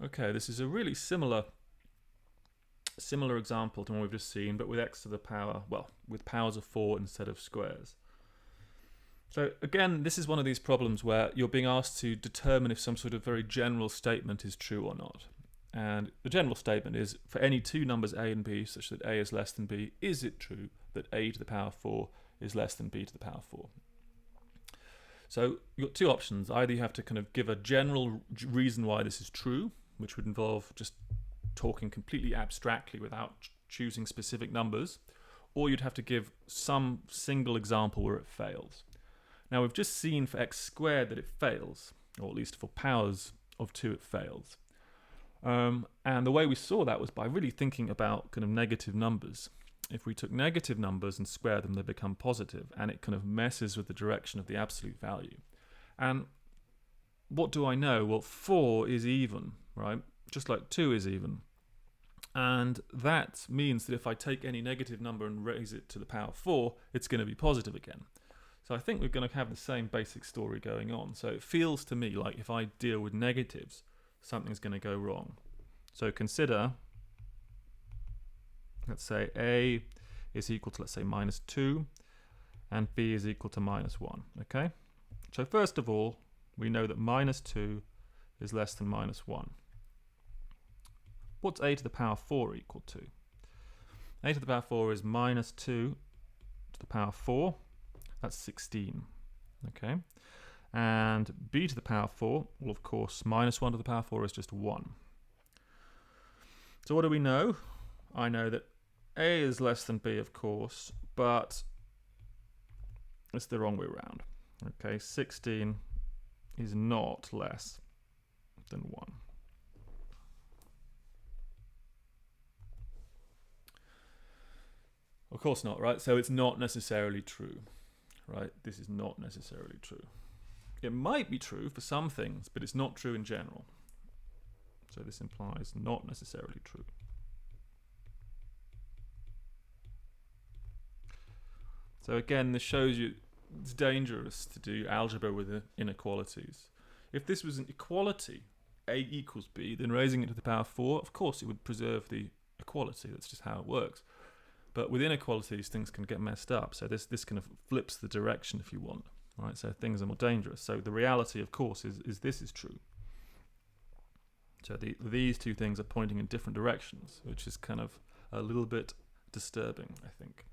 Okay, this is a really similar example to one we've just seen, but with x to the power, well, with powers of 4 instead of squares. So again, this is one of these problems where you're being asked to determine if some sort of very general statement is true or not. And the general statement is, for any two numbers a and b such that a is less than b, is it true that a to the power 4 is less than b to the power 4? So you've got two options. Either you have to kind of give a general reason why this is true, which would involve just talking completely abstractly without choosing specific numbers, or you'd have to give some single example where it fails. Now we've just seen for x squared that it fails, or at least for powers of 2 it fails. And the way we saw that was by really thinking about kind of negative numbers. If we took negative numbers and square them, they become positive, and it kind of messes with the direction of the absolute value. And what do I know? Well, 4 is even, right? Just like 2 is even. And that means that if I take any negative number and raise it to the power 4, it's going to be positive again. So I think we're going to have the same basic story going on. So it feels to me like if I deal with negatives, something's going to go wrong. So consider, let's say a is equal to, let's say, minus 2, and b is equal to minus 1, okay? So first of all, we know that minus 2 is less than minus 1. What's a to the power 4 equal to? A to the power 4 is minus 2 to the power 4. That's 16, okay? And b to the power 4, well, of course, minus 1 to the power 4 is just 1. So what do we know? I know that a is less than b, of course, but it's the wrong way around. Okay, 16 is not less than 1. Of course not, right? So it's not necessarily true, right? This is not necessarily true. It might be true for some things, but it's not true in general. So this implies not necessarily true. So again, this shows you it's dangerous to do algebra with inequalities. If this was an equality, a equals b, then raising it to the power 4, of course it would preserve the equality. That's just how it works. But with inequalities, things can get messed up. So this kind of flips the direction, if you want. Right? So things are more dangerous. So the reality, of course, is this is true. So these two things are pointing in different directions, which is kind of a little bit disturbing, I think.